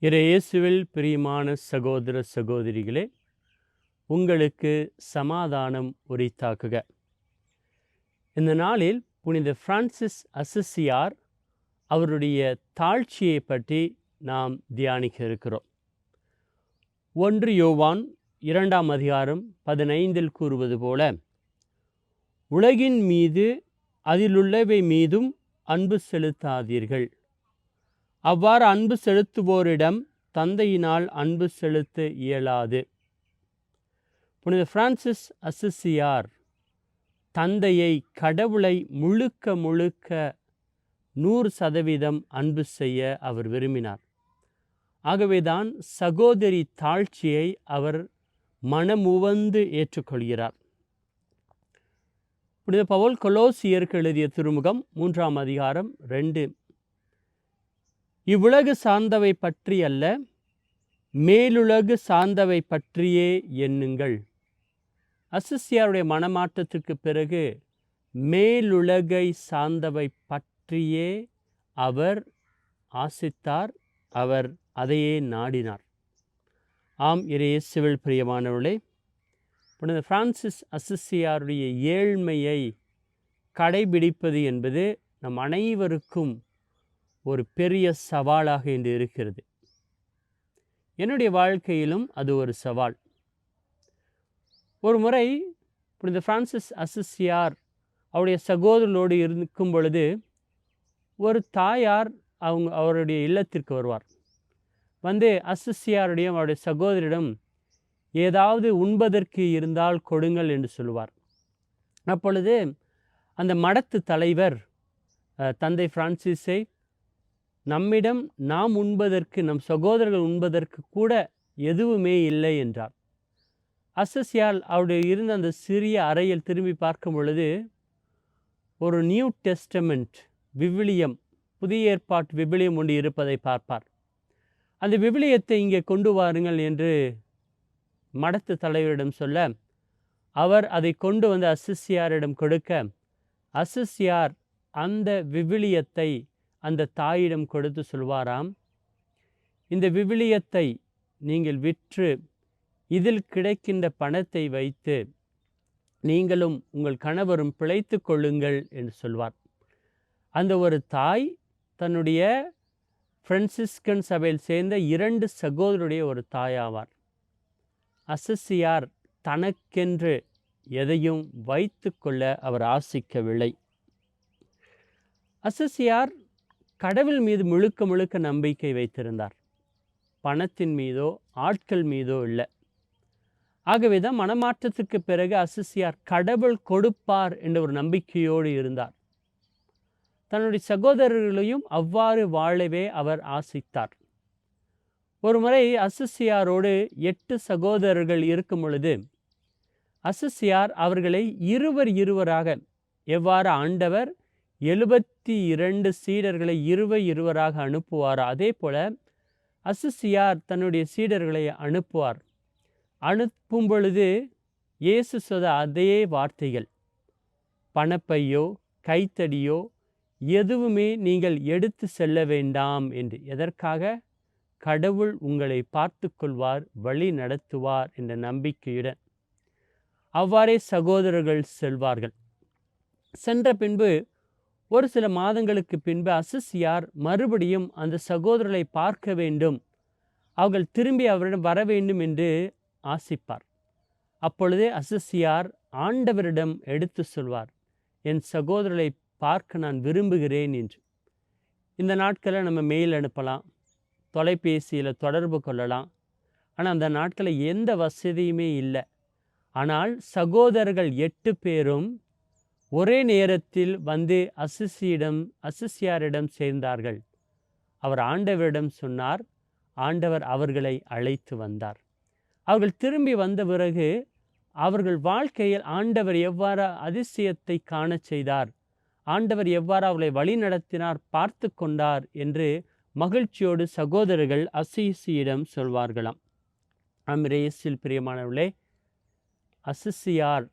இயேசுவில் பிரியமான சகோதர சகோதரிகளே, உங்களுக்கு சமாதானம் உரித்தாக்குக. இந்த நாளில் புனித பிரான்சிஸ் அசிசியார் அவருடைய தாழ்ச்சியை பற்றி நாம் தியானிக்க இருக்கிறோம். 1 யோவான் 2ஆம் அதிகாரம் 15 கூறுவது போல, உலகின் மீது அதிலுள்ளவை மீதும் அன்பு செலுத்தாதீர்கள். அவ்வாறு அன்பு செலுத்துவோரிடம் தந்தையினால் அன்பு செலுத்த இயலாது. புனித பிரான்சிஸ் அசிசியார் தந்தையை, கடவுளை முழுக்க 100% அன்பு செய்ய அவர் விரும்பினார். ஆகவேதான் சகோதரி தாழ்ச்சியை அவர் மனமுவந்து ஏற்றுக்கொள்கிறார். புனித பவுல் கொலோசியருக்கு எழுதிய திருமுகம் 3ஆம் அதிகாரம் 2, இவ்வுலகு சார்ந்தவை பற்றி அல்ல, மேலுலகு சார்ந்தவை பற்றியே எண்ணுங்கள். அசிசியாருடைய மனமாற்றத்திற்கு பிறகு மேலுலகை சார்ந்தவை பற்றியே அவர் ஆசித்தார், அவர் அதையே நாடினார். ஆம், இயேசுவில் பிரியமானவர்களே, புனித பிரான்சிஸ் அசிசியாருடைய ஏழ்மையை கடைபிடிப்பது என்பது நம் அனைவருக்கும் ஒரு பெரிய சவாலாக இன்று இருக்கிறது. என்னுடைய வாழ்க்கையிலும் அது ஒரு சவால். ஒரு முறை புனித பிரான்சிஸ் அசிசியார் அவருடைய சகோதரர்களோடு இருக்கும் பொழுது, ஒரு தாயார் அவருடைய இல்லத்திற்கு வருவார். வந்து அசிசியாருடைய அவருடைய சகோதரிடம் ஏதாவது உண்பதற்கு இருந்தால் கொடுங்கள் என்று சொல்லுவார். அப்பொழுது அந்த மடத்து தலைவர் தந்தை பிரான்சிஸை, நம்மிடம் நாம் உண்பதற்கு, நம் சகோதரர்கள் உண்பதற்கு கூட எதுவுமே இல்லை என்றார். அசிசியார் அவருடைய இருந்த அந்த சிறிய அறையில் திரும்பி பார்க்கும் பொழுது, ஒரு நியூ டெஸ்டமெண்ட் விவிலியம், புதிய ஏற்பாட்டு விவிலியம் ஒன்று இருப்பதை பார்ப்பார். அந்த விவிலியத்தை இங்கே கொண்டு வாருங்கள் என்று மடத்து தலைவரிடம் சொல்ல, அவர் அதை கொண்டு வந்து அசிசியாரிடம் கொடுக்க, அசிசியார் அந்த விவிலியத்தை அந்த தாயிடம் கொடுத்து சொல்வாராம், இந்த விவிலியத்தை நீங்கள் விற்று இதில் கிடைக்கின்ற பணத்தை வைத்து நீங்களும் உங்கள் கணவரும் பிழைத்து கொள்ளுங்கள் என்று சொல்வார். அந்த ஒரு தாய் தன்னுடைய பிரான்சிஸ்கன் சபையில் சேர்ந்த 2 சகோதரருடைய ஒரு தாயாவார். அசிசியார் தனக்கென்று எதையும் வைத்து கொள்ள அவர் ஆசிக்கவில்லை. அசிசியார் கடவுள் மீது முழுக்க நம்பிக்கை வைத்திருந்தார். பணத்தின் மீதோ ஆட்கள் மீதோ இல்லை. ஆகவே தான் மனமாற்றத்துக்கு பிறகு அசிசியார் கடவுள் கொடுப்பார் என்ற ஒரு நம்பிக்கையோடு இருந்தார். தன்னுடைய சகோதரர்களையும் அவ்வாறு வாழவே அவர் ஆசித்தார். ஒரு முறை அசிசியாரோடு 8 சகோதரர்கள் இருக்கும் பொழுது, அசிசியார் அவர்களை இருவராக, எவ்வாறு ஆண்டவர் 72 சீடர்களை இருவராக அனுப்புவார், அதே போல அசிசியார் தன்னுடைய சீடர்களை அனுப்புவார். அனுப்பும் பொழுது இயேசு சொன்ன அதே வார்த்தைகள், பணப்பையோ கைத்தடியோ எதுவுமே நீங்கள் எடுத்து செல்ல வேண்டாம் என்று. எதற்காக? கடவுள் உங்களை பார்த்து கொள்வார், வழி நடத்துவார் என்ற நம்பிக்கையுடன் அவ்வாறே சகோதரர்கள் செல்வார்கள். சென்ற பின்பு ஒரு சில மாதங்களுக்கு பின்பு அசிசியார் மறுபடியும் அந்த சகோதரர்களை பார்க்க வேண்டும், அவர்கள் திரும்பி அவரிடம் வர வேண்டும் என்று ஆசிப்பார். அப்பொழுதே அசிசியார் ஆண்டவரிடம் எடுத்து சொல்வார், என் சகோதரர்களை பார்க்க நான் விரும்புகிறேன் என்று. இந்த நாட்களில் நம்ம மெயில் அனுப்பலாம், தொலைபேசியில் தொடர்பு கொள்ளலாம். ஆனால் அந்த நாட்களில் எந்த வசதியுமே இல்லை. ஆனால் சகோதரர்கள் 8 பேரும் ஒரே நேரத்தில் வந்து அசிசியாரிடம் சேர்ந்தார்கள். அவர் ஆண்டவரிடம் சொன்னார், ஆண்டவர் அவர்களை அழைத்து வந்தார். அவர்கள் திரும்பி வந்த பிறகு அவர்கள் வாழ்க்கையில் ஆண்டவர் எவ்வாறு அதிசயத்தை காண செய்தார், ஆண்டவர் எவ்வாறு அவர்களை வழி நடத்தினார், பார்த்து கொண்டார் என்று மகிழ்ச்சியோடு சகோதரர்கள் அசிசியிடம் சொல்வார்களாம். இயேசுவில் பிரியமானவர்களே, அசிசியார்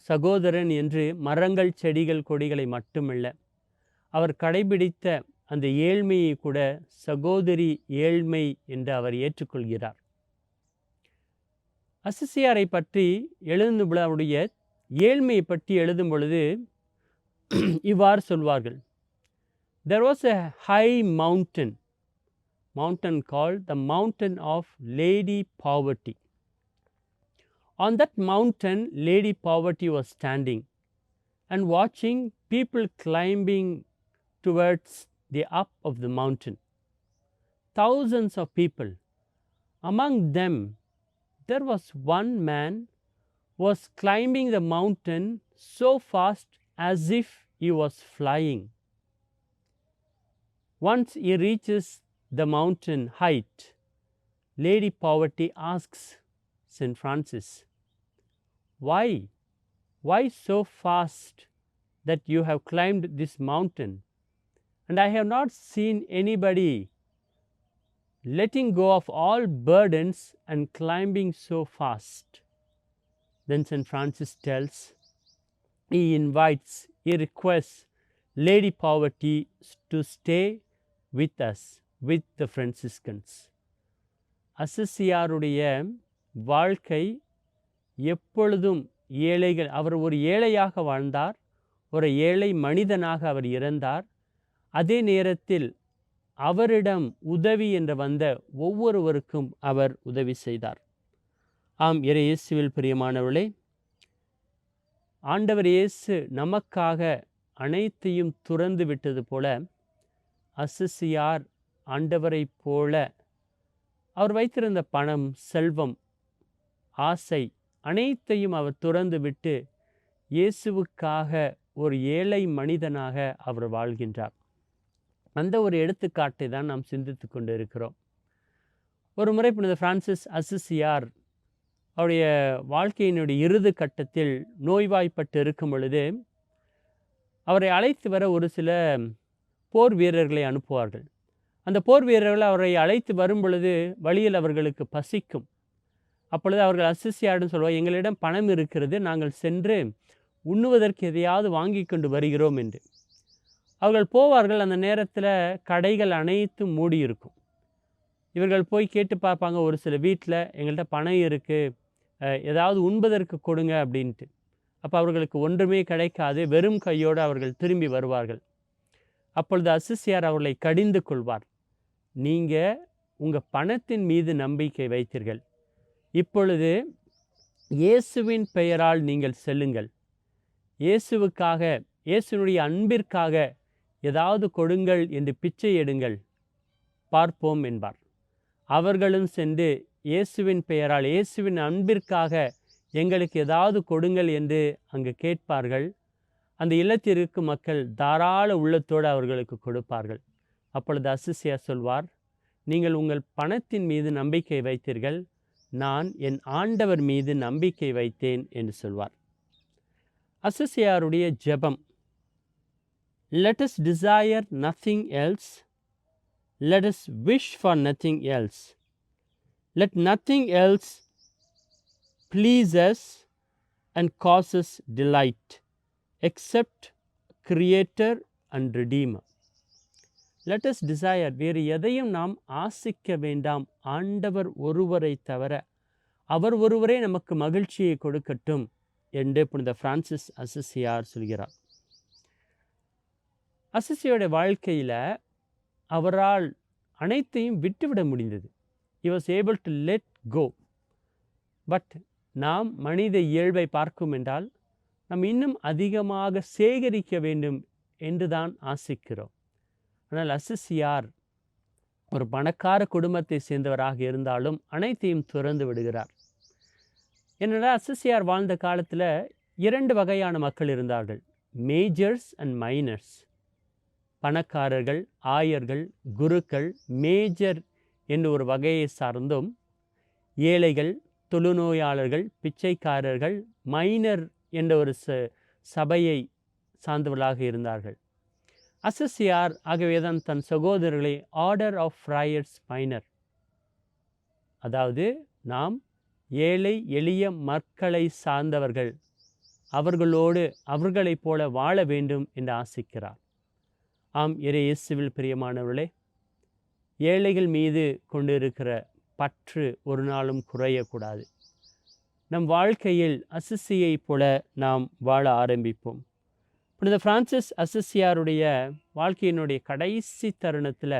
சகோதரன் என்று மரங்கள், செடிகள், கொடிகளை மட்டுமல்ல, அவர் கடைபிடித்த அந்த ஏழ்மையை கூட சகோதரி ஏழ்மை என்று அவர் ஏற்றுக்கொள்கிறார். அசிசியாரை பற்றி எழுதும் பொழுது அவருடைய ஏழ்மையை பற்றி எழுதும் பொழுது இவ்வாறு சொல்வார்கள். There was a high mountain called the mountain of Lady Poverty. On that mountain, Lady Poverty was standing and watching people climbing towards the up of the mountain. Thousands of people. Among them, there was one man who was climbing the mountain so fast as if he was flying. Once he reaches the mountain height, Lady Poverty asks St. Francis, Why so fast that you have climbed this mountain? And I have not seen anybody letting go of all burdens and climbing so fast. Then St. Francis tells, he invites, he requests Lady Poverty to stay with us, with the Franciscans. அசிசியாருடைய வாழ்க்கை எப்பொழுதும் ஏழைகள், அவர் ஒரு ஏழையாக வாழ்ந்தார், ஒரு ஏழை மனிதனாக அவர் இறந்தார். அதே நேரத்தில் அவரிடம் உதவி என்று வந்த ஒவ்வொருவருக்கும் அவர் உதவி செய்தார். ஆம், இயேசுவில் பிரியமானவர்களே, ஆண்டவர் இயேசு நமக்காக அனைத்தையும் துறந்து விட்டது போல அசிசியார் ஆண்டவரைப் போல அவர் வைத்திருந்த பணம், செல்வம், ஆசை அனைத்தையும் அவர் துறந்து விட்டு இயேசுவுக்காக ஒரு ஏழை மனிதனாக அவர் வாழ்கின்றார். அந்த ஒரு எடுத்துக்காட்டை தான் நாம் சிந்தித்து கொண்டு இருக்கிறோம். ஒரு முறை புனித பிரான்சிஸ் அசிசியார் அவருடைய வாழ்க்கையினுடைய இறுதி கட்டத்தில் நோய்வாய்ப்பட்டு இருக்கும் பொழுது அவரை அழைத்து வர ஒரு சில போர் வீரர்களை அனுப்புவார்கள். அந்த போர் வீரர்கள் அவரை அழைத்து வரும் பொழுது வழியில் அவர்களுக்கு பசிக்கும். அப்பொழுது அவர்கள் அசிசியாரிடம் சொல்வார், எங்களிடம் பணம் இருக்கிறது, நாங்கள் சென்று உண்ணுவதற்கு எதையாவது வாங்கி கொண்டு வருகிறோம் என்று. அவர்கள் போவார்கள். அந்த நேரத்தில் கடைகள் அனைத்தும் மூடியிருக்கும். இவர்கள் போய் கேட்டு பார்ப்பாங்க, ஒரு சில வீட்டில் எங்கள்கிட்ட பணம் இருக்குது, ஏதாவது உண்பதற்கு கொடுங்க அப்படின்ட்டு. அப்போ அவர்களுக்கு ஒன்றுமே கிடைக்காது, வெறும் கையோடு அவர்கள் திரும்பி வருவார்கள். அப்பொழுது அசிசியார் அவர்களை கடிந்து கொள்வார். நீங்கள் உங்கள் பணத்தின் மீது நம்பிக்கை வைத்தீர்கள், இப்பொழுது இயேசுவின் பெயரால் நீங்கள் செல்லுங்கள், இயேசுவுக்காக, இயேசுனுடைய அன்பிற்காக ஏதாவது கொடுங்கள் என்று பிச்சை எடுங்கள், பார்ப்போம் என்பார். அவர்களும் சென்று இயேசுவின் பெயரால், இயேசுவின் அன்பிற்காக எங்களுக்கு ஏதாவது கொடுங்கள் என்று அங்கு கேட்பார்கள். அந்த இல்லத்திற்கு மக்கள் தாராள உள்ளத்தோடு அவர்களுக்கு கொடுப்பார்கள். அப்பொழுது அசிசியார் சொல்வார், நீங்கள் உங்கள் பணத்தின் மீது நம்பிக்கை வைத்தீர்கள், நான் என் ஆண்டவர் மீது நம்பிக்கை வைத்தேன் என்று சொல்வார். அசிசியாருடைய ஜெபம், let us desire nothing else, let us wish for nothing else, let nothing else please us and cause us delight except Creator and Redeemer. Let us desire, வேறு எதையும் நாம் ஆசிக்க வேண்டாம், ஆண்டவர் ஒருவரை தவிர, அவர் ஒருவரே நமக்கு மகிழ்ச்சியை கொடுக்கட்டும் என்று புனித பிரான்சிஸ் அசிசியார் சொல்கிறார். அசிசியோட வாழ்க்கையில் அவரால் அனைத்தையும் விட்டுவிட முடிந்தது. He was able to let go. But நாம் மனித இயல்பை பார்க்கும் என்றால் நாம் இன்னும் அதிகமாக சேகரிக்க வேண்டும் என்று தான் ஆசிக்கிறோம். ஆனால் அசிசியார் ஒரு பணக்கார குடும்பத்தை சேர்ந்தவராக இருந்தாலும் அனைத்தையும் துறந்து விடுகிறார். என்னென்றால் அசிசியார் வாழ்ந்த காலத்தில் 2 வகையான மக்கள் இருந்தார்கள், மேஜர்ஸ் அண்ட் மைனர்ஸ். பணக்காரர்கள், ஆயர்கள், குருக்கள் மேஜர் என்ற ஒரு வகையை சார்ந்தும், ஏழைகள், தொழுநோயாளர்கள், பிச்சைக்காரர்கள் மைனர் என்ற ஒரு சபையை சார்ந்தவர்களாக இருந்தார்கள். அசிசியார் ஆகவேதான் தன் சகோதரர்களை ஆர்டர் ஆஃப் ஃப்ரையர்ஸ் மைனர், அதாவது நாம் ஏழை எளிய மக்களை சார்ந்தவர்கள், அவர்களோடு அவர்களைப் போல வாழ வேண்டும் என்று ஆசிக்கிறார். ஆம், இயேசுவில் பிரியமானவர்களே, ஏழைகள் மீது கொண்டிருக்கிற பற்று ஒரு நாளும் குறையக்கூடாது. நம் வாழ்க்கையில் அசிசியைப் போல நாம் வாழ ஆரம்பிப்போம். புனித பிரான்சிஸ் அசிசியாருடைய வாழ்க்கையினுடைய கடைசி தருணத்தில்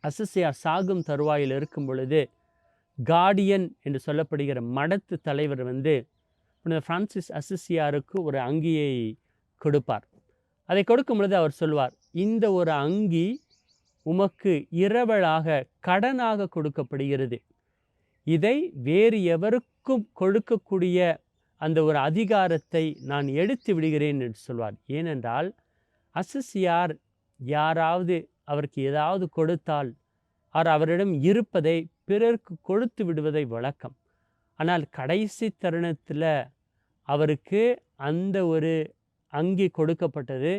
அசிசியார் சாகும் தருவாயில் இருக்கும் பொழுது கார்டியன் என்று சொல்லப்படுகிற மடத்து தலைவர் புனித பிரான்சிஸ் அசிசியாருக்கு ஒரு அங்கியை கொடுப்பார். அதை கொடுக்கும் பொழுது அவர் சொல்வார், இந்த ஒரு அங்கி உமக்கு இரவலாக கடனாக கொடுக்கப்படுகிறது. இதை வேறு எவருக்கும் கொடுக்கக்கூடிய அந்த ஒரு அதிகாரத்தை நான் எடுத்து விடுகிறேன் என்று சொல்வார். ஏனென்றால் அசிசியார் யாராவது அவருக்கு ஏதாவது கொடுத்தால் அவரிடம் இருப்பதை பிறருக்கு கொடுத்து விடுவதை வழக்கம். ஆனால் கடைசி தருணத்தில் அவருக்கு அந்த ஒரு அங்கி கொடுக்கப்பட்டது.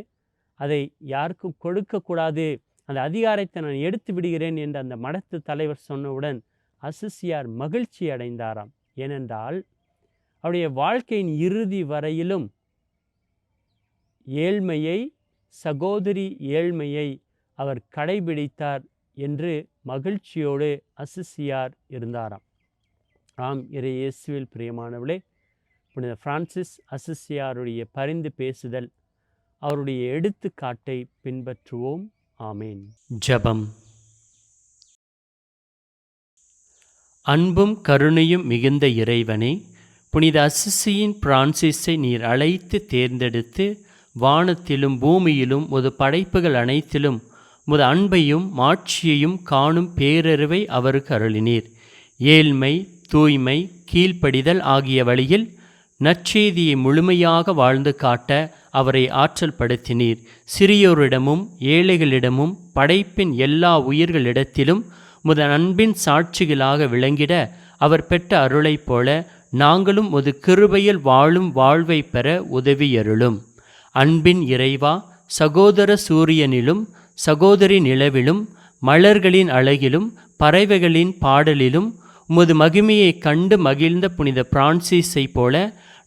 அதை யாருக்கும் கொடுக்கக்கூடாது, அந்த அதிகாரத்தை நான் எடுத்து விடுகிறேன் என்று அந்த மடத்து தலைவர் சொன்னவுடன் அசிசியார் மகிழ்ச்சி அடைந்தாராம். ஏனென்றால் அவருடைய வாழ்க்கையின் இறுதி வரையிலும் ஏழ்மையை, சகோதரி ஏழ்மையை அவர் கடைபிடித்தார் என்று மகிழ்ச்சியோடு அசிசியார் இருந்தாராம். ஆம், இயேசுவில் பிரியமானவர்களே, புனித பிரான்சிஸ் அசிசியாருடைய பரிந்து பேசுதல், அவருடைய எடுத்துக்காட்டை பின்பற்றுவோம். ஆமேன். ஜெபம். அன்பும் கருணையும் மிகுந்த இறைவனே, புனித அசிசியின் பிரான்சிஸை நீர் அழைத்து தேர்ந்தெடுத்து வானத்திலும் பூமியிலும் உமது படைப்புகள் அனைத்திலும் உமது அன்பையும் மாட்சியையும் காணும் பேரறிவை அவருக்கு அருளினீர். ஏழ்மை, தூய்மை, கீழ்ப்படிதல் ஆகிய வழியில் நற்செய்தியை முழுமையாக வாழ்ந்து காட்ட அவரை ஆற்றல் படுத்தினீர். சிறியோரிடமும் ஏழைகளிடமும் படைப்பின் எல்லா உயிர்களிடத்திலும் உமது அன்பின் சாட்சிகளாக விளங்கிட அவர் பெற்ற அருளைப் போல நாங்களும் உமது கிருபையில் வாழும் வாழ்வை பெற உதவியருளும். அன்பின் இறைவா, சகோதர சூரியனிலும் சகோதரி நிலவிலும் மலர்களின் அழகிலும் பறவைகளின் பாடலிலும் உமது மகிமையை கண்டு மகிழ்ந்த புனித பிரான்சிஸை போல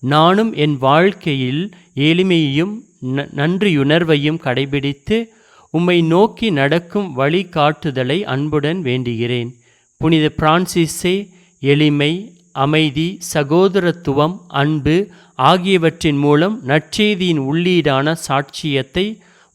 நானும் என் வாழ்க்கையில் எளிமையையும் நன்றியுணர்வையும் கடைபிடித்து உம்மை நோக்கி நடக்கும் வழிகாட்டுதலை அன்புடன் வேண்டுகிறேன். புனித பிரான்சிஸே, எளிமை, அமைதி, சகோதரத்துவம், அன்பு ஆகியவற்றின் மூலம் நற்செய்தியின் உள்ளீடான சாட்சியத்தை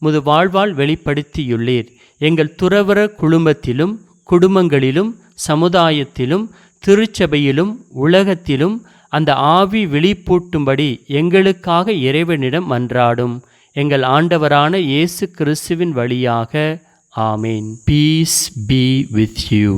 உமது வாழ்வால் வெளிப்படுத்தியுள்ளீர். எங்கள் துறவற குழுமத்திலும் குடும்பங்களிலும் சமுதாயத்திலும் திருச்சபையிலும் உலகத்திலும் அந்த ஆவி விழிப்பூட்டும்படி எங்களுக்காக இறைவனிடம் மன்றாடும் எங்கள் ஆண்டவரான இயேசு கிறிஸ்துவின் வழியாக. Amen. Peace be with you.